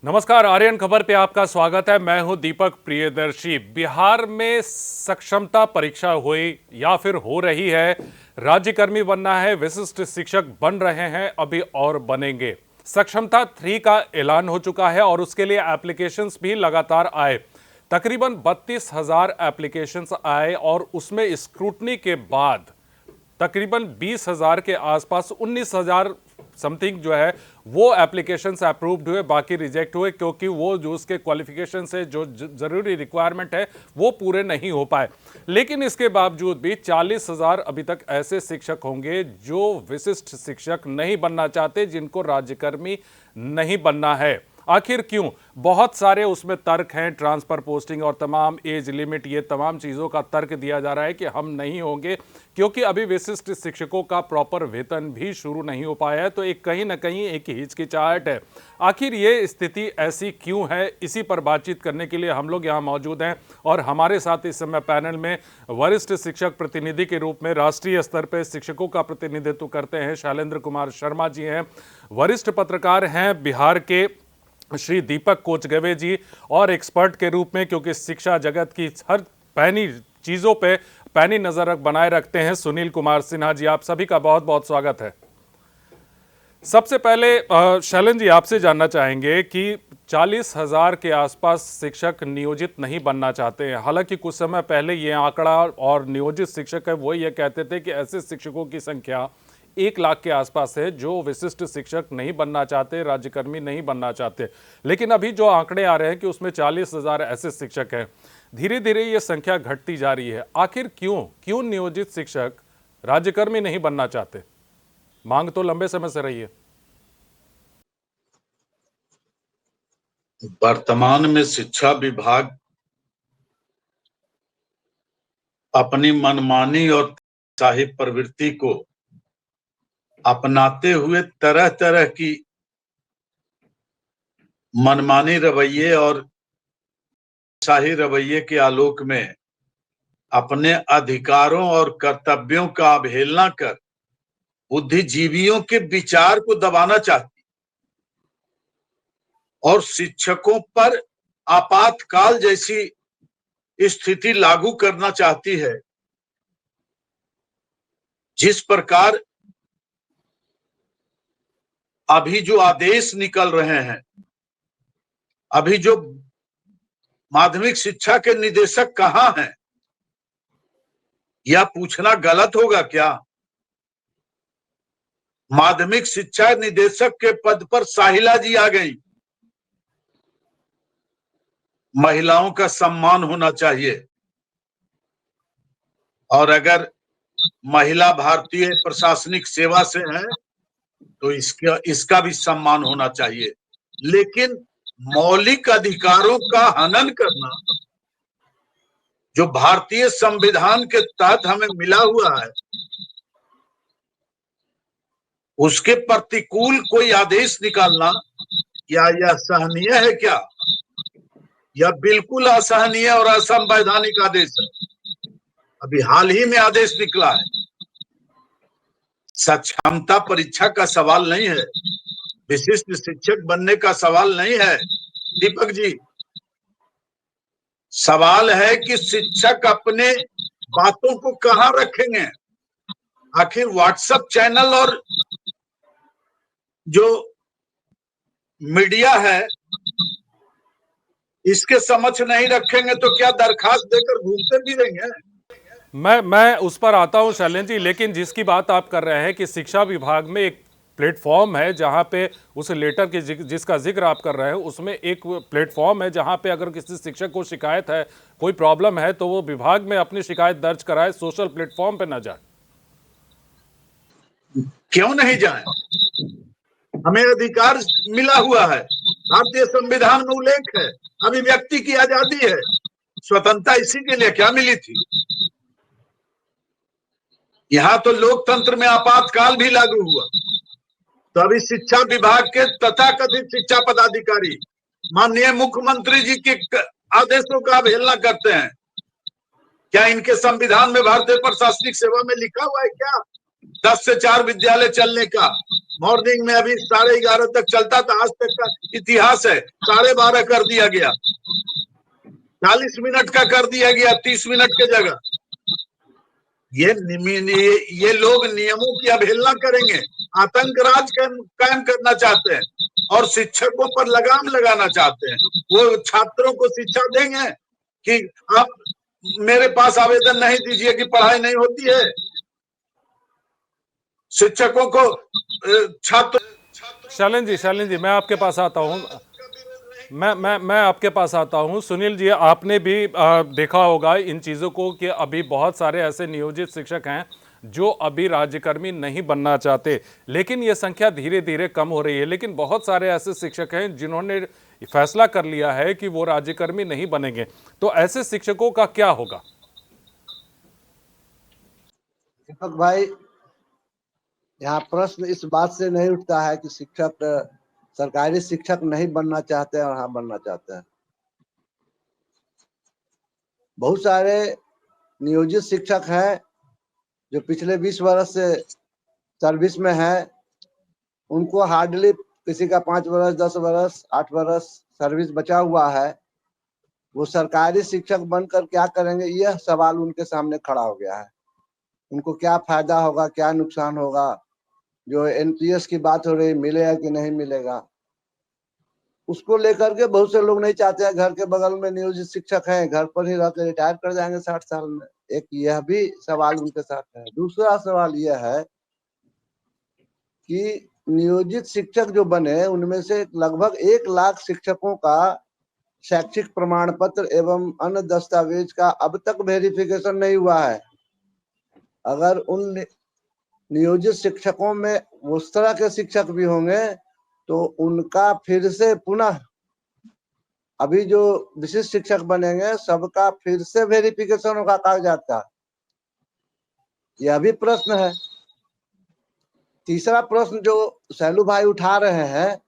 नमस्कार, आर्यन खबर पे आपका स्वागत है। मैं हूं दीपक प्रियदर्शी। बिहार में सक्षमता परीक्षा हुई या फिर हो रही है। राज्यकर्मी बनना है, विशिष्ट शिक्षक बन रहे हैं, अभी और बनेंगे। सक्षमता 3 का ऐलान हो चुका है और उसके लिए एप्लीकेशंस भी लगातार आए। तकरीबन 32,000 एप्लीकेशंस आए और उसमें स्क्रूटनी के बाद तकरीबन 20,000 के आसपास 19,000 समथिंग जो है वो एप्लीकेशंस अप्रूव्ड हुए, बाकी रिजेक्ट हुए क्योंकि वो जो उसके क्वालिफिकेशन से जो ज़रूरी रिक्वायरमेंट है वो पूरे नहीं हो पाए। लेकिन इसके बावजूद भी 40,000 अभी तक ऐसे शिक्षक होंगे जो विशिष्ट शिक्षक नहीं बनना चाहते, जिनको राज्यकर्मी नहीं बनना है। आखिर क्यों? बहुत सारे उसमें तर्क हैं, ट्रांसफर पोस्टिंग और तमाम एज लिमिट, ये तमाम चीज़ों का तर्क दिया जा रहा है कि हम नहीं होंगे क्योंकि अभी विशिष्ट शिक्षकों का प्रॉपर वेतन भी शुरू नहीं हो पाया है। तो एक कहीं ना कहीं एक हिचकिचाहट है। आखिर ये स्थिति ऐसी क्यों है, इसी पर बातचीत करने के लिए हम लोग यहाँ मौजूद हैं और हमारे साथ इस समय पैनल में वरिष्ठ शिक्षक प्रतिनिधि के रूप में राष्ट्रीय स्तर पर शिक्षकों का प्रतिनिधित्व करते हैं शैलेंद्र कुमार शर्मा जी हैं, वरिष्ठ पत्रकार हैं बिहार के श्री दीपक कोचगवे जी, और एक्सपर्ट के रूप में क्योंकि शिक्षा जगत की हर पैनी चीज़ों पे पैनी नज़र बनाए रखते हैं सुनील कुमार सिन्हा जी। आप सभी का बहुत बहुत स्वागत है। सबसे पहले शैलेंद्र जी, आपसे जानना चाहेंगे कि 40,000 के आसपास शिक्षक नियोजित नहीं बनना चाहते हैं। हालांकि कुछ समय पहले ये आंकड़ा और नियोजित शिक्षक है वो ये कहते थे कि ऐसे शिक्षकों की संख्या 1 लाख के आसपास है जो विशिष्ट शिक्षक नहीं बनना चाहते, राज्यकर्मी नहीं बनना चाहते। लेकिन अभी जो आंकड़े आ रहे हैं कि उसमें 40,000 ऐसे शिक्षक हैं। धीरे धीरे ये संख्या घटती जा रही है। आखिर क्यों नियोजित शिक्षक राज्यकर्मी नहीं बनना चाहते? मांग तो लंबे समय से रही है। वर्तमान में शिक्षा विभाग अपनी मनमानी और शाही प्रवृत्ति को अपनाते हुए तरह तरह की मनमानी रवैये और शाही रवैये के आलोक में अपने अधिकारों और कर्तव्यों का अवहेलना कर बुद्धिजीवियों के विचार को दबाना चाहती और शिक्षकों पर आपातकाल जैसी स्थिति लागू करना चाहती है। जिस प्रकार अभी जो आदेश निकल रहे हैं, अभी जो माध्यमिक शिक्षा के निदेशक कहाँ हैं, यह पूछना गलत होगा क्या? माध्यमिक शिक्षा निदेशक के पद पर साहिला जी आ गई। महिलाओं का सम्मान होना चाहिए और अगर महिला भारतीय प्रशासनिक सेवा से है तो इसका भी सम्मान होना चाहिए। लेकिन मौलिक अधिकारों का हनन करना जो भारतीय संविधान के तहत हमें मिला हुआ है, उसके प्रतिकूल कोई आदेश निकालना क्या यह सहनीय है? क्या यह बिल्कुल असहनीय और असंवैधानिक आदेश है। अभी हाल ही में आदेश निकला है। सक्षमता परीक्षा का सवाल नहीं है, विशिष्ट शिक्षक बनने का सवाल नहीं है दीपक जी। सवाल है कि शिक्षक अपने बातों को कहां रखेंगे। आखिर व्हाट्सएप चैनल और जो मीडिया है इसके समक्ष नहीं रखेंगे तो क्या दरखास्त देकर घूमते फिरेंगे? मैं उस पर आता हूं शैलेंद्र जी, लेकिन जिसकी बात आप कर रहे हैं कि शिक्षा विभाग में एक प्लेटफॉर्म है जहां पे उस लेटर के जिसका जिक्र आप कर रहे हैं, उसमें एक प्लेटफॉर्म है जहां पे अगर किसी शिक्षक को शिकायत है, कोई प्रॉब्लम है, तो वो विभाग में अपनी शिकायत दर्ज कराए, सोशल प्लेटफॉर्म पे ना जाए। क्यों नहीं जाए? हमें अधिकार मिला हुआ है, भारतीय संविधान में उल्लेख है, अभिव्यक्ति की आजादी है। स्वतंत्रता इसी के लिए क्या मिली थी? यहाँ तो लोकतंत्र में आपातकाल भी लागू हुआ। तो अभी शिक्षा विभाग के तथाकथित शिक्षा पदाधिकारी माननीय मुख्यमंत्री जी के आदेशों का अवहेलना करते हैं। क्या इनके संविधान में भारतीय प्रशासनिक सेवा में लिखा हुआ है क्या 10 से 4 विद्यालय चलने का। मॉर्निंग में अभी 11:30 तक चलता था, आज तक का इतिहास है। 12:30 कर दिया गया, 40 मिनट का कर दिया गया 30 मिनट के जगह। ये लोग नियमों की अवहेलना करेंगे, आतंक राज कायम करना चाहते हैं और शिक्षकों पर लगाम लगाना चाहते हैं। वो छात्रों को शिक्षा देंगे कि आप मेरे पास आवेदन नहीं दीजिए कि पढ़ाई नहीं होती है। शिक्षकों को छात्र शैलेंद्र जी मैं आपके पास आता हूँ। मैं आपके पास आता हूं। सुनील जी, आपने भी देखा होगा इन चीज़ों को कि अभी बहुत सारे ऐसे नियोजित शिक्षक हैं जो अभी राज्यकर्मी नहीं बनना चाहते, लेकिन ये संख्या धीरे धीरे कम हो रही है। लेकिन बहुत सारे ऐसे शिक्षक हैं जिन्होंने फैसला कर लिया है कि वो राज्यकर्मी नहीं बनेंगे, तो ऐसे शिक्षकों का क्या होगा? दीपक भाई, यहाँ प्रश्न इस बात से नहीं उठता है कि शिक्षक सरकारी शिक्षक नहीं बनना चाहते हैं और हाँ बनना चाहते हैं। बहुत सारे नियोजित शिक्षक हैं जो पिछले 20 वर्ष से सर्विस में है। उनको हार्डली किसी का 5 वर्ष 10 वर्ष 8 वर्ष सर्विस बचा हुआ है। वो सरकारी शिक्षक बनकर क्या करेंगे, यह सवाल उनके सामने खड़ा हो गया है। उनको क्या फायदा होगा, क्या नुकसान होगा। जो एनपीएस की बात हो रही, मिलेगा कि नहीं मिलेगा, उसको लेकर के बहुत से लोग नहीं चाहते हैं। घर के बगल में नियोजित शिक्षक हैं, घर पर ही रहकर रिटायर कर जाएंगे 60 साल में। एक यह भी सवाल उनके साथ है। दूसरा सवाल यह है कि नियोजित शिक्षक जो बने उनमें से लगभग 1 लाख शिक्षकों का शैक्षिक प्रमाण पत्र एवं अन्य दस्तावेज का अब तक वेरिफिकेशन नहीं हुआ है। अगर उन नियोजित शिक्षकों में उस तरह के शिक्षक भी होंगे तो उनका फिर से पुनः, अभी जो विशिष्ट शिक्षक बनेंगे सबका फिर से वेरिफिकेशन होगा कागजात का। यह भी प्रश्न है। तीसरा प्रश्न जो सैलू भाई उठा रहे हैं,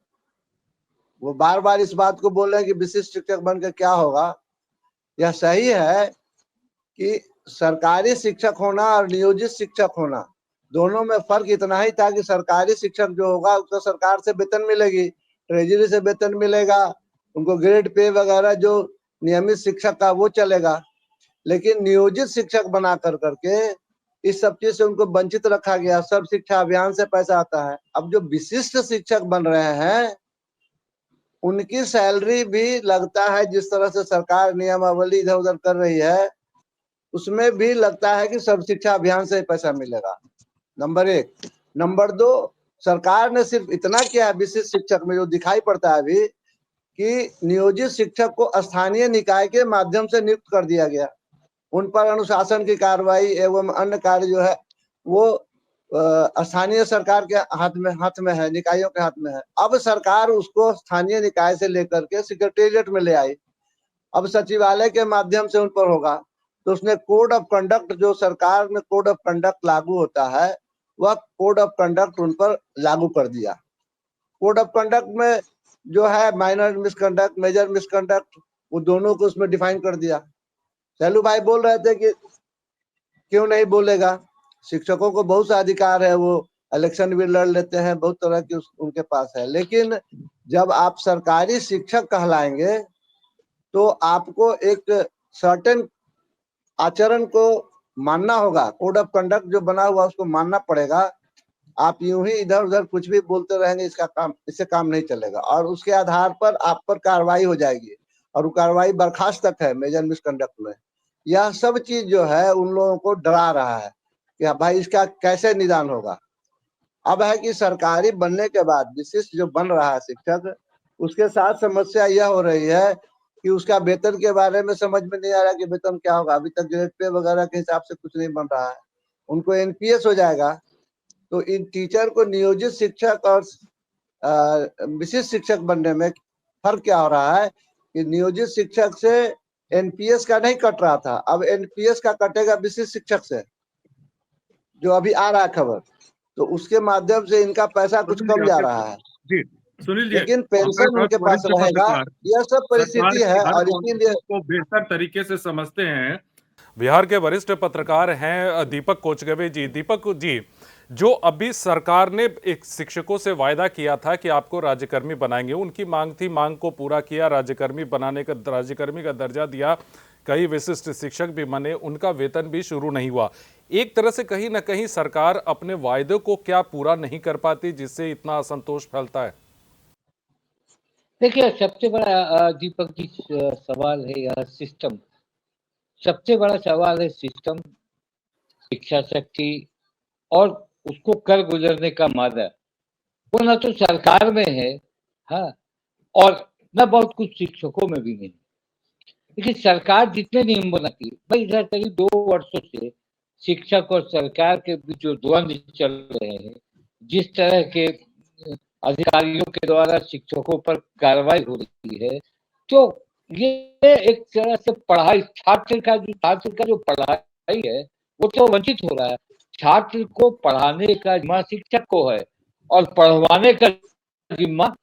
वो बार बार इस बात को बोल रहे हैं कि विशिष्ट शिक्षक बनकर क्या होगा। यह सही है कि सरकारी शिक्षक होना और नियोजित शिक्षक होना दोनों में फर्क इतना ही था कि सरकारी शिक्षक जो होगा उसको सरकार से वेतन मिलेगी, ट्रेजरी से वेतन मिलेगा, उनको ग्रेड पे वगैरह जो नियमित शिक्षक का वो चलेगा। लेकिन नियोजित शिक्षक बना कर करके इस सब चीज से उनको वंचित रखा गया। सब शिक्षा अभियान से पैसा आता है। अब जो विशिष्ट शिक्षक बन रहे हैं उनकी सैलरी भी लगता है, जिस तरह से सरकार नियमावली इधर उधर कर रही है, उसमें भी लगता है कि सब शिक्षा अभियान से पैसा मिलेगा। नंबर 1। नंबर 2, सरकार ने सिर्फ इतना किया है विशिष्ट शिक्षक में जो दिखाई पड़ता है अभी, कि नियोजित शिक्षक को स्थानीय निकाय के माध्यम से नियुक्त कर दिया गया। उन पर अनुशासन की कार्रवाई एवं अन्य कार्य जो है वो स्थानीय सरकार के हाथ में है, निकायों के हाथ में है। अब सरकार उसको स्थानीय निकाय से लेकर के सेक्रेटेरिएट में ले आई। अब सचिवालय के माध्यम से उन पर होगा। तो उसने कोड ऑफ कंडक्ट, जो सरकार में कोड ऑफ कंडक्ट लागू होता है, वह कोड ऑफ कंडक्ट उन पर लागू कर दिया। कोड ऑफ कंडक्ट में जो है माइनर मिसकंडक्ट, मेजर मिसकंडक्ट, वो दोनों को उसमें डिफाइन कर दिया। सैलू भाई बोल रहे थे कि क्यों नहीं बोलेगा, शिक्षकों को बहुत सा अधिकार है, वो इलेक्शन भी लड़ लेते हैं, बहुत तरह की उनके पास है। लेकिन जब आप सरकारी शिक्षक कहलाएंगे तो आपको एक सर्टेन आचरण को मानना होगा। कोड ऑफ कंडक्ट जो बना हुआ उसको मानना पड़ेगा। आप यूं ही इधर उधर कुछ भी बोलते रहेंगे, इससे काम नहीं चलेगा। और उसके आधार पर आप पर कार्रवाई हो जाएगी, और वो कार्रवाई बर्खास्त तक है मेजर मिसकंडक्ट में। यह सब चीज जो है उन लोगों को डरा रहा है कि भाई इसका कैसे निदान होगा। अब है कि सरकारी बनने के बाद विशिष्ट जो बन रहा है शिक्षक, उसके साथ समस्या यह हो रही है कि उसका वेतन के बारे में समझ में नहीं आ रहा कि वेतन क्या होगा। अभी तक ग्रेड पे वगैरह के हिसाब से कुछ नहीं बन रहा है। उनको एनपीएस हो जाएगा। तो इन टीचर को नियोजित शिक्षक और विशिष्ट शिक्षक बनने में फर्क क्या हो रहा है कि नियोजित शिक्षक से एनपीएस का नहीं कट रहा था, अब एनपीएस का कटेगा विशिष्ट शिक्षक से, जो अभी आ रहा है खबर। तो उसके माध्यम से इनका पैसा कुछ कम जा रहा है। जी सुनील जी, लेकिन पेंशन उनके पास रहेगा। यह सब परिस्थिति है और इसीलिए को बेहतर तरीके से समझते हैं। बिहार के वरिष्ठ पत्रकार हैं दीपक कोचगवे जी। दीपक जी, जो अभी सरकार ने एक शिक्षकों से वायदा किया था कि आपको राज्यकर्मी बनाएंगे, उनकी मांग थी, मांग को पूरा किया, राज्यकर्मी बनाने का, राज्यकर्मी का दर्जा दिया, कई विशिष्ट शिक्षक भी बने, उनका वेतन भी शुरू नहीं हुआ। एक तरह से कहीं ना कहीं सरकार अपने वायदे को क्या पूरा नहीं कर पाती, जिससे इतना असंतोष फैलता है? देखिए, सबसे बड़ा दीपक जी सवाल है यह सिस्टम। सबसे बड़ा सवाल है सिस्टम, शिक्षा शक्ति और उसको कर गुजरने का मादा। वो ना तो सरकार में है, हाँ, और न बहुत कुछ शिक्षकों में भी नहीं। लेकिन सरकार जितने नियम बनाती है, भाई इधर करीब 2 वर्षों से शिक्षक और सरकार के बीच जो द्वंद्व चल रहे हैं, जिस तरह के अधिकारियों के द्वारा शिक्षकों पर कार्रवाई हो रही है, तो ये एक तरह से पढ़ाई, छात्र का जो पढ़ाई है वो तो वंचित हो रहा है। छात्र को पढ़ाने का जिम्मा शिक्षक को है और पढ़वाने का जिम्मा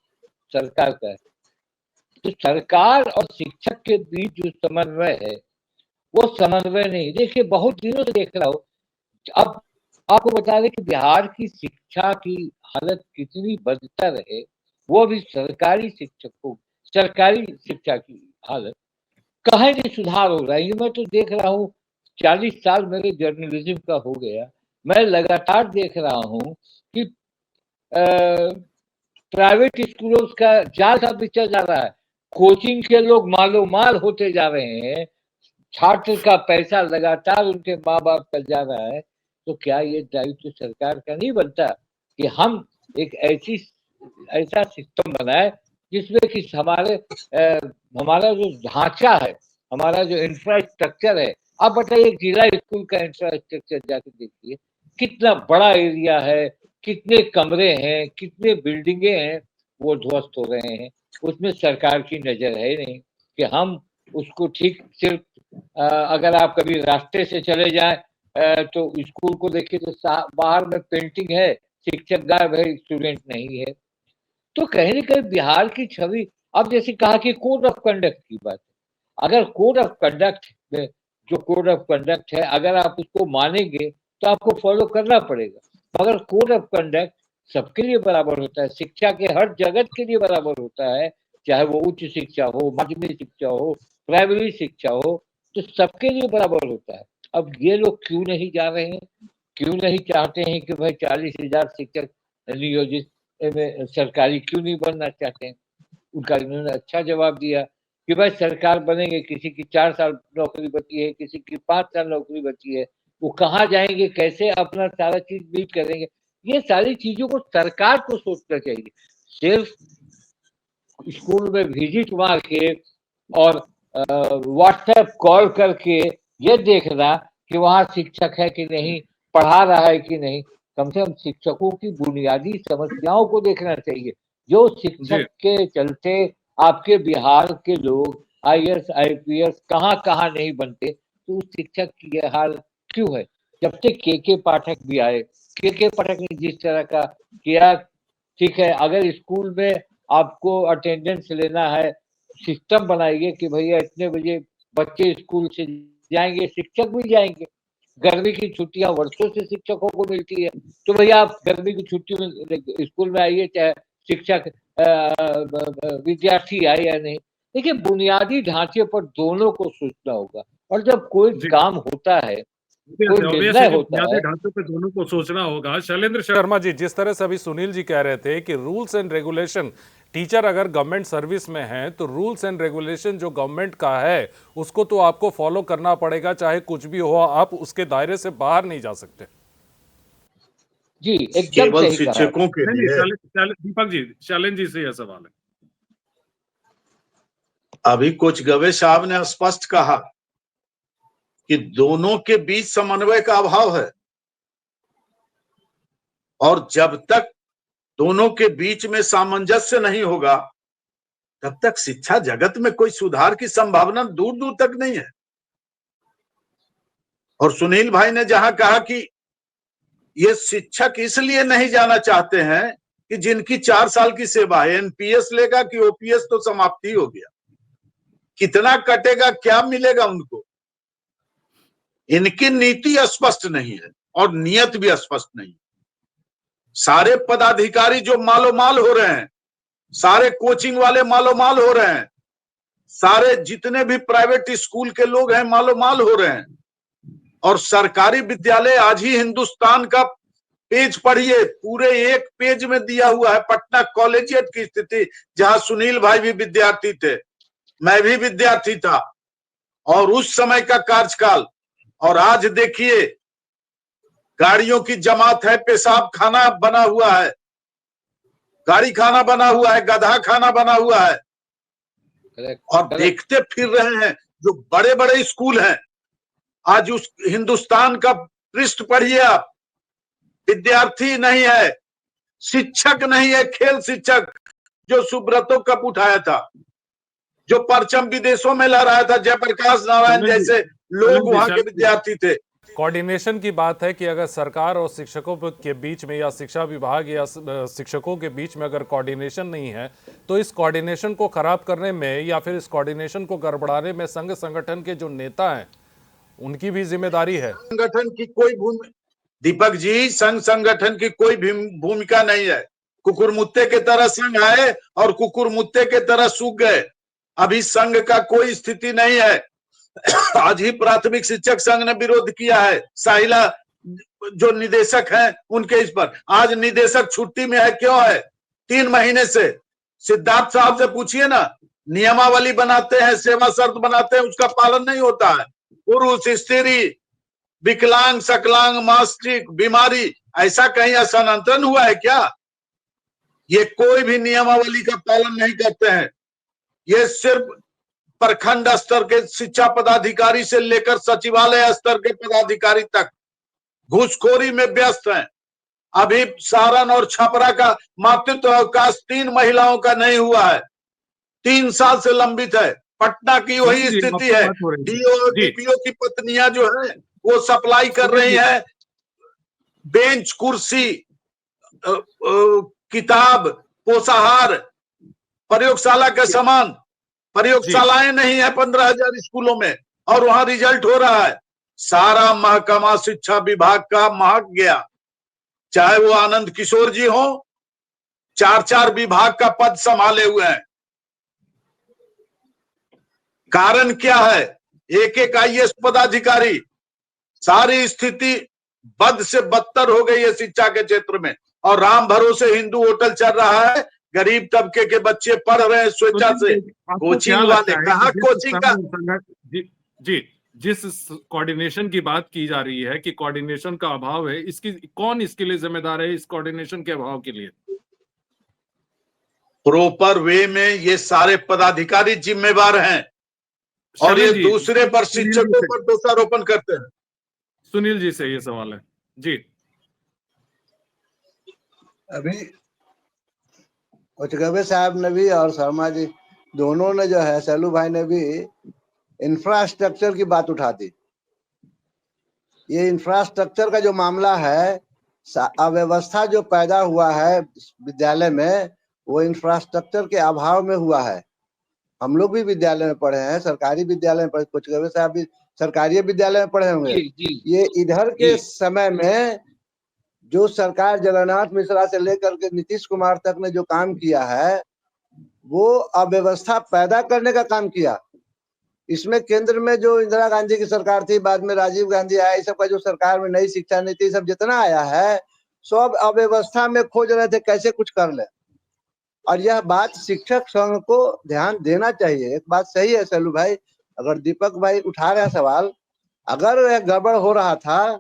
सरकार का है। तो सरकार और शिक्षक के बीच जो समन्वय है वो समन्वय नहीं। देखिए, बहुत दिनों से देख रहा हूँ, अब आपको बता दें कि बिहार की शिक्षा की हालत कितनी बदतर है, वो भी सरकारी शिक्षा की हालत कहीं नहीं सुधार हो रहा है। ये मैं तो देख रहा हूँ, 40 साल मेरे जर्नलिज्म का हो गया, मैं लगातार देख रहा हूँ कि प्राइवेट स्कूलों का जाल सा बिछा जा रहा है, कोचिंग के लोग मालो माल होते जा रहे हैं, छात्र का पैसा लगातार उनके माँ बाप का जा रहा है। तो क्या ये दायित्व सरकार का नहीं बनता कि हम एक ऐसा सिस्टम बनाए जिसमें कि हमारा जो ढांचा है, हमारा जो इंफ्रास्ट्रक्चर है। आप बताइए, जिला स्कूल का इंफ्रास्ट्रक्चर जाके देखिए, कितना बड़ा एरिया है, कितने कमरे हैं, कितने बिल्डिंगे हैं, वो ध्वस्त हो रहे हैं। उसमें सरकार की नजर है नहीं कि हम उसको ठीक, सिर्फ अगर आप कभी रास्ते से चले जाए तो स्कूल को देखिए तो बाहर में पेंटिंग है, शिक्षक गायब है, स्टूडेंट नहीं है। तो कहीं ना कहीं बिहार की छवि, अब जैसे कहा कि कोड ऑफ कंडक्ट की बात है, अगर कोड ऑफ कंडक्ट में जो कोड ऑफ कंडक्ट है, अगर आप उसको मानेंगे तो आपको फॉलो करना पड़ेगा। मगर कोड ऑफ कंडक्ट सबके लिए बराबर होता है, शिक्षा के हर जगत के लिए बराबर होता है, चाहे वो उच्च शिक्षा हो, माध्यमिक शिक्षा हो, प्राइमरी शिक्षा हो, तो सबके लिए बराबर होता है। अब ये लोग क्यों नहीं जा रहे हैं, क्यों नहीं चाहते हैं कि भाई 40,000 शिक्षक नियोजित सरकारी क्यों नहीं बनना चाहते हैं? उनका इन्होंने अच्छा जवाब दिया कि भाई सरकार बनेंगे, किसी की 4 साल नौकरी बची है, किसी की 5 साल नौकरी बची है, वो कहाँ जाएंगे, कैसे अपना सारा चीज बीट करेंगे, ये सारी चीजों को सरकार को सोचना चाहिए। सिर्फ स्कूल में विजिट मार के और व्हाट्सएप कॉल करके ये देखना कि वहाँ शिक्षक है कि नहीं, पढ़ा रहा है कि नहीं, कम से कम शिक्षकों की बुनियादी समस्याओं को देखना चाहिए। जो शिक्षक के चलते आपके बिहार के लोग IAS IPS कहाँ नहीं बनते, तो उस शिक्षक की यह हाल क्यों है? जब से के पाठक भी आए, के पाठक ने जिस तरह का किया, ठीक है, अगर स्कूल में आपको अटेंडेंस लेना है, सिस्टम बनाइए कि भैया इतने बजे बच्चे स्कूल से जाएंगे, शिक्षक भी जाएंगे। गर्मी की छुट्टियां वर्षों से शिक्षकों को मिलती है, तो भैया आप गर्मी की छुट्टी में स्कूल में आइए, चाहे शिक्षक विद्यार्थी आए या नहीं। देखिए, बुनियादी ढांचे पर दोनों को सोचना होगा, और जब कोई काम होता है, कोई निर्णय होता है, ढांचे पे दोनों को सोचना होगा। शैलेंद्र शर्मा जी, जिस तरह से अभी सुनील जी कह रहे थे कि रूल्स एंड रेगुलेशन, टीचर अगर गवर्नमेंट सर्विस में है तो रूल्स एंड रेगुलेशन जो गवर्नमेंट का है उसको तो आपको फॉलो करना पड़ेगा, चाहे कुछ भी हो, आप उसके दायरे से बाहर नहीं जा सकते। जी, एकदम केवल सही कहा। शिक्षकों के लिए। दीपक जी, शैलेंद्र जी से यह सवाल है। अभी कुछ गवे साहब ने स्पष्ट कहा कि दोनों के बीच समन्वय का अभाव है, और जब तक दोनों के बीच में सामंजस्य नहीं होगा तब तक शिक्षा जगत में कोई सुधार की संभावना दूर दूर तक नहीं है। और सुनील भाई ने जहां कहा कि ये शिक्षक इसलिए नहीं जाना चाहते हैं कि जिनकी 4 साल की सेवा है, NPS लेगा कि OPS तो समाप्ति हो गया, कितना कटेगा, क्या मिलेगा उनको, इनकी नीति स्पष्ट नहीं है और नियत भी स्पष्ट नहीं। सारे पदाधिकारी जो मालो माल हो रहे हैं, सारे कोचिंग वाले मालो माल हो रहे हैं, सारे जितने भी प्राइवेट स्कूल के लोग हैं मालो माल हो रहे हैं। और सरकारी विद्यालय, आज ही हिंदुस्तान का पेज पढ़िए, पूरे एक पेज में दिया हुआ है पटना कॉलेजिएट की स्थिति, जहां सुनील भाई भी विद्यार्थी थे, मैं भी विद्यार्थी था, और उस समय का कार्यकाल। और आज देखिए, गाड़ियों की जमात है, पेशाब खाना बना हुआ है, गाड़ी खाना बना हुआ है, गधा खाना बना हुआ है, और देखते फिर रहे हैं जो बड़े बड़े स्कूल हैं। आज उस हिंदुस्तान का पृष्ठ पढ़िए आप, विद्यार्थी नहीं है, शिक्षक नहीं है, खेल शिक्षक जो सुब्रतो कप उठाया था, जो परचम विदेशों में लहराया था, जयप्रकाश नारायण जैसे लोग वहां के विद्यार्थी थे। कोऑर्डिनेशन की बात है कि अगर सरकार और शिक्षकों के बीच में या शिक्षा विभाग या शिक्षकों के बीच में अगर कोऑर्डिनेशन नहीं है, तो इस कोऑर्डिनेशन को खराब करने में या फिर इस कोऑर्डिनेशन को गड़बड़ाने में संघ संगठन के जो नेता हैं उनकी भी जिम्मेदारी है। संगठन की कोई दीपक जी, संघ संगठन की कोई भूमिका नहीं है। कुकुरमुत्ते के तरह संघ आए और कुकुरमुत्ते के तरह सूख गए। अभी संघ का कोई स्थिति नहीं है। आज ही प्राथमिक शिक्षक संघ ने विरोध किया है, साहिला जो निदेशक हैं उनके इस पर। आज निदेशक छुट्टी में है, क्यों है? 3 महीने से। सिद्धार्थ साहब से पूछिए ना, नियमावली बनाते हैं, सेवा शर्त बनाते हैं, उसका पालन नहीं होता है। पुरुष, स्त्री, विकलांग, सकलांग, मास्टिक, बीमारी, ऐसा कहीं स्थानांतरण हुआ है क्या? ये कोई भी नियमावली का पालन नहीं करते हैं। ये सिर्फ प्रखंड स्तर के शिक्षा पदाधिकारी से लेकर सचिवालय स्तर के पदाधिकारी तक घूसखोरी में व्यस्त हैं। अभी सारण और छपरा का मातृत्व अवकाश 3 महिलाओं का नहीं हुआ है, 3 साल से लंबित है। पटना की वही स्थिति है। डीओ और डीपीओ की पत्नियां जो है वो सप्लाई कर रही है बेंच, कुर्सी, किताब, पोषाहार, प्रयोगशाला का सामान। प्रयोगशालाएं नहीं है 15,000 स्कूलों में, और वहां रिजल्ट हो रहा है। सारा महकमा शिक्षा विभाग का महक गया, चाहे वो आनंद किशोर जी हो, 4-4 विभाग का पद संभाले हुए हैं। कारण क्या है? एक-एक आईएएस पदाधिकारी। सारी स्थिति बद से बदतर हो गई है शिक्षा के क्षेत्र में। और राम भरोसे हिंदू होटल चल रहा है, गरीब तबके के बच्चे पढ़ रहे हैं स्वेच्छा से। कोचिंग वाले कहाँ कोचिंग का? जी, जिस कोऑर्डिनेशन की बात की जा रही है कि कोऑर्डिनेशन का अभाव है, इसकी कौन इसके लिए जिम्मेदार है, इस कोऑर्डिनेशन के अभाव के लिए? प्रॉपर वे में ये सारे पदाधिकारी जिम्मेवार हैं, और ये दूसरे पर, शिक्षकों पर दोषारोपण करते हैं। सुनील जी से ये सवाल है जी। अभी उचगवे साहब ने भी और शर्मा जी दोनों ने जो है, सैलू भाई ने भी इंफ्रास्ट्रक्चर की बात उठा दी। ये इंफ्रास्ट्रक्चर का जो मामला है, अव्यवस्था जो पैदा हुआ है विद्यालय में, वो इंफ्रास्ट्रक्चर के अभाव में हुआ है। हम लोग भी विद्यालय में पढ़े हैं, सरकारी विद्यालय में पढ़े, कुचगवे साहब भी सरकारी विद्यालय में पढ़े होंगे। ये इधर के समय में जो सरकार जगन्नाथ मिश्रा से लेकर के नीतीश कुमार तक ने जो काम किया है, वो अव्यवस्था पैदा करने का काम किया। इसमें केंद्र में जो इंदिरा गांधी की सरकार थी, बाद में राजीव गांधी आया, इस सब का जो सरकार में नई शिक्षा नीति सब जितना आया है, सब अव्यवस्था में खोज रहे थे कैसे कुछ कर ले। और यह बात शिक्षक संघ को ध्यान देना चाहिए। एक बात सही है सैलू भाई, अगर दीपक भाई उठा रहे हैं सवाल, अगर यह गड़बड़ हो रहा था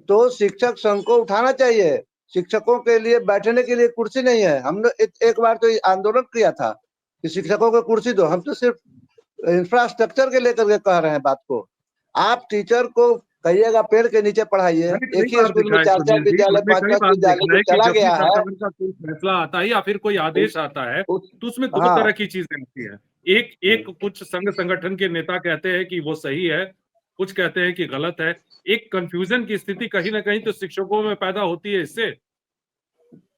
तो शिक्षक संघ को उठाना चाहिए। शिक्षकों के लिए बैठने के लिए कुर्सी नहीं है। हमने एक बार तो आंदोलन किया था कि शिक्षकों को कुर्सी दो। हम तो सिर्फ इंफ्रास्ट्रक्चर के लेकर के कह रहे हैं बात को। आप टीचर को कहिएगा पेड़ के नीचे पढ़ाइए। एक ही स्कूल में 4-4 विद्यालय, 5-5 विद्यालय चला गया है। कोई फैसला आता है या फिर कोई आदेश आता है तो उसमें 2 तरह की चीजें होती है। एक कुछ संघ संगठन के नेता कहते हैं कि वो सही है, कुछ कहते हैं कि गलत है। एक कंफ्यूजन की स्थिति कहीं ना कहीं तो शिक्षकों में पैदा होती है इससे।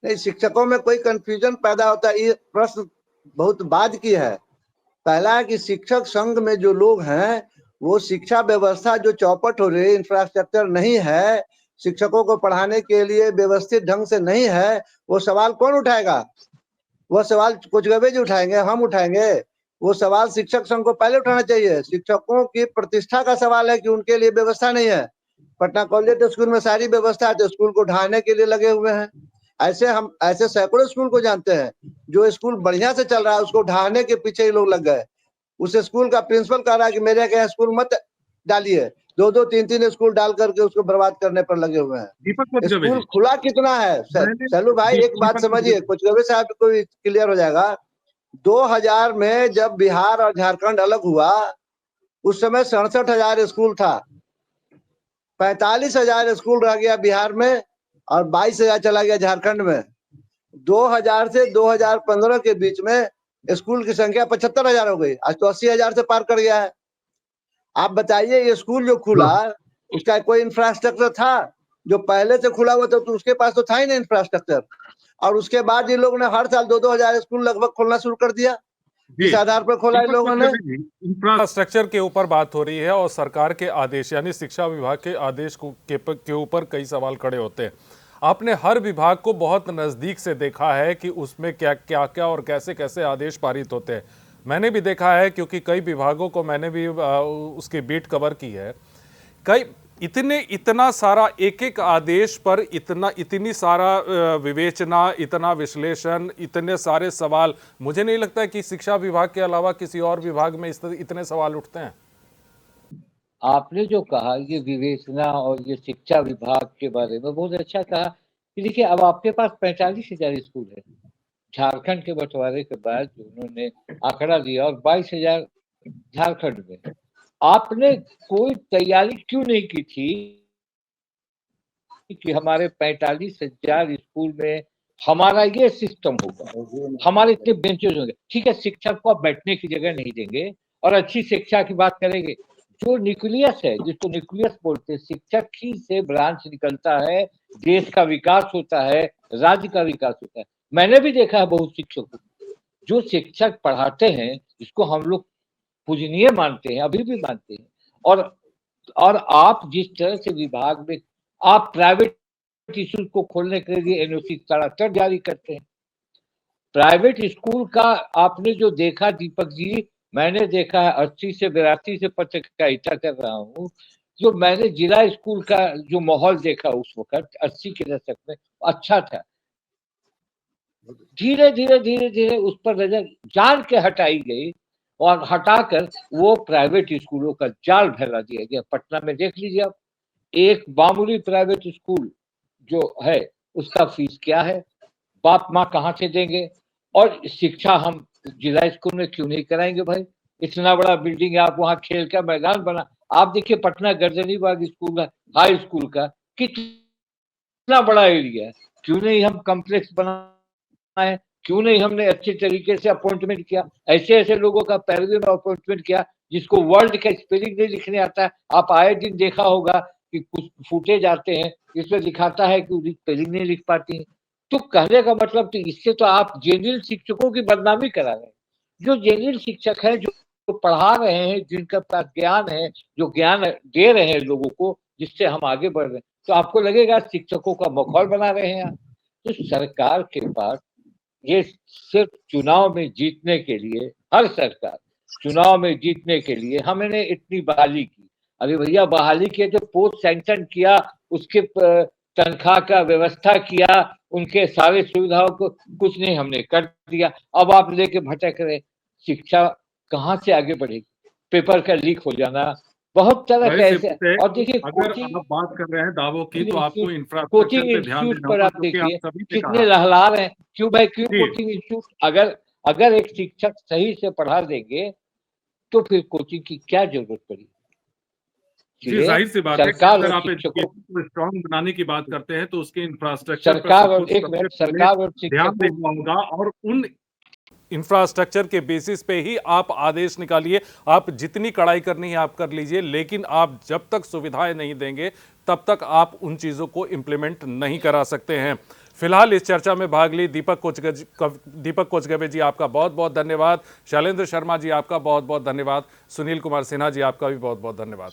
नहीं, शिक्षकों में कोई कंफ्यूजन पैदा होता है, ये प्रश्न बहुत बाद की है। पहला है कि शिक्षक संघ में जो लोग हैं, वो शिक्षा व्यवस्था जो चौपट हो रही है, इंफ्रास्ट्रक्चर नहीं है, शिक्षकों को पढ़ाने के लिए व्यवस्थित ढंग से नहीं है, वो सवाल कौन उठाएगा? वो सवाल कुछ गवे जी उठाएंगे, हम उठाएंगे? वो सवाल शिक्षक संघ को पहले उठाना चाहिए। शिक्षकों की प्रतिष्ठा का सवाल है कि उनके लिए व्यवस्था नहीं है। पटना कॉलेज स्कूल में सारी व्यवस्था है, तो स्कूल को ढहाने के लिए लगे हुए हैं। ऐसे सैकड़ों स्कूल को जानते हैं, जो स्कूल बढ़िया से चल रहा है उसको ढहाने के पीछे ही लोग लग गए। उस स्कूल का प्रिंसिपल कह रहा है कि मेरे यहाँ स्कूल मत डालिए, 2-2, 3-3 स्कूल डाल करके उसको बर्बाद करने पर लगे हुए हैं। दीपक कोचगवे स्कूल जी, खुला कितना है? सैलू भाई एक बात समझिए, कोचगवे साहब को क्लियर हो जाएगा। 2000 में जब बिहार और झारखंड अलग हुआ, उस समय 67,000 स्कूल था, 45,000 स्कूल रह गया बिहार में और 22,000 चला गया झारखंड में। 2000 से 2015 के बीच में स्कूल की संख्या 75,000 हो गई, आज तो 80,000 से पार कर गया है। आप बताइए, ये स्कूल जो खुला उसका कोई इंफ्रास्ट्रक्चर था? जो पहले से खुला हुआ था तो उसके पास तो था ही नहीं इंफ्रास्ट्रक्चर, और उसके बाद ये लोगों ने हर साल 2-2 हजार स्कूल लगभग खोलना शुरू कर दिया। इस आधार पर खोला इन लोगों ने। इंफ्रास्ट्रक्चर के ऊपर बात हो रही है और सरकार के आदेश यानी शिक्षा विभाग के आदेश के ऊपर कई सवाल खड़े होते हैं। आपने हर विभाग को बहुत नज़दीक से देखा है कि उसमें क्या क्या क्या और कैसे कैसे आदेश पारित होते हैं। मैंने भी देखा है, क्योंकि कई विभागों को मैंने भी उसकी बीट कवर की है। कई इतना सारा एक एक आदेश पर इतनी सारा विवेचना, इतना विश्लेषण, इतने सारे सवाल, मुझे नहीं लगता है कि शिक्षा विभाग के अलावा किसी और विभाग में इतने सवाल उठते हैं। आपने जो कहा ये विवेचना और ये शिक्षा विभाग के बारे में बहुत अच्छा कहा कि देखिए अब आपके पास 45,000 स्कूल है। झारखंड के बंटवारे के बाद उन्होंने आंकड़ा दिया और 22,000 झारखंड में। आपने कोई तैयारी क्यों नहीं की थी कि हमारे 45,000 स्कूल में हमारा ये सिस्टम होगा, हमारे इतने बेंचेस होंगे। ठीक है, शिक्षक को आप बैठने की जगह नहीं देंगे और अच्छी शिक्षा की बात करेंगे। जो न्यूक्लियस है, जिसको न्यूक्लियस बोलते हैं, शिक्षक ही से ब्रांच निकलता है, देश का विकास होता है, राज्य का विकास होता है। मैंने भी देखा है बहुत शिक्षकों, जो शिक्षक पढ़ाते हैं जिसको हम लोग पूजनीय मानते हैं, अभी भी मानते हैं। और आप जिस तरह से विभाग में आप प्राइवेट स्कूल को खोलने के लिए एनओसी तड़ातड़ जारी करते हैं। प्राइवेट स्कूल का आपने जो देखा दीपक जी, मैंने देखा है 80 से 82 से पत्रकारिता कर रहा हूँ, जो मैंने जिला स्कूल का जो माहौल देखा उस वक्त 80 के दशक में अच्छा था। धीरे धीरे धीरे धीरे उस पर नजर जान के हटाई गई और हटाकर वो प्राइवेट स्कूलों का जाल फैला दिया गया। पटना में देख लीजिए आप, एक मामूली प्राइवेट स्कूल जो है उसका फीस क्या है, बाप माँ कहाँ से देंगे? और शिक्षा हम जिला स्कूल में क्यों नहीं कराएंगे भाई? इतना बड़ा बिल्डिंग है, आप वहाँ खेल का मैदान बना। आप देखिए पटना गर्दनीबाग स्कूल है, हाई स्कूल का कितना बड़ा एरिया है, क्यों नहीं हम कॉम्प्लेक्स बनाए? क्यों नहीं हमने अच्छे तरीके से अपॉइंटमेंट किया? ऐसे ऐसे लोगों का पैरवी में अपॉइंटमेंट किया जिसको वर्ल्ड का स्पेलिंग नहीं लिखने आता है। आप आए दिन देखा होगा कि कुछ फुटेज आते हैं इसमें दिखाता है कि स्पेलिंग नहीं लिख पाती है। तो कहने का मतलब, तो इससे तो आप जेन्युइन शिक्षकों की बदनामी करा रहे हैं। जो जेन्युइन शिक्षक है, जो पढ़ा रहे हैं, जिनका पास ज्ञान है, जो ज्ञान दे रहे हैं लोगों को, जिससे हम आगे बढ़ रहे हैं, तो आपको लगेगा शिक्षकों का माहौल बना रहे हैं। तो सरकार के पास ये सिर्फ चुनाव में जीतने के लिए, हर सरकार चुनाव में जीतने के लिए हमने इतनी बहाली की। अरे भैया बहाली किए तो पोस्ट सैंक्शन किया, उसके तनख्वाह का व्यवस्था किया, उनके सारे सुविधाओं को कुछ नहीं हमने कर दिया। अब आप लेके भटक रहे। शिक्षा कहाँ से आगे बढ़ेगी? पेपर का लीक हो जाना, बहुत तरह के ऐसे। और देखिए अगर आप बात कर रहे हैं दावों की, तो आपको इंफ्रास्ट्रक्चर कोचिंग पे ध्यान इंस्टीट्यूट देना पर होगा, आप क्योंकि देखिए आप सभी ने कितने कहा लहला रहे हैं। क्यों भाई, क्यों जी। Coaching institute? अगर एक शिक्षक सही से पढ़ा देंगे तो फिर कोचिंग की क्या जरूरत पड़ी? जी, जाहिर सी बात है कि सरकार अगर और आप शिक्षकों, एजुकेशन को स्ट्रांग बनाने की बात करते हैं तो उसके इंफ्रास्ट्रक्चर पर सरकार और सबसे पहले सरकार और ध्यान शिक्षकों, देना होगा, और उन इंफ्रास्ट्रक्चर के बेसिस पे ही आप आदेश निकालिए। आप जितनी कड़ाई करनी है आप कर लीजिए, लेकिन आप जब तक सुविधाएं नहीं देंगे तब तक आप उन चीज़ों को इम्प्लीमेंट नहीं करा सकते हैं। फिलहाल इस चर्चा में भाग ली दीपक कोचगवे जी, आपका बहुत बहुत धन्यवाद। शैलेंद्र शर्मा जी, आपका बहुत बहुत धन्यवाद। सुनील कुमार सिन्हा जी, आपका भी बहुत बहुत धन्यवाद।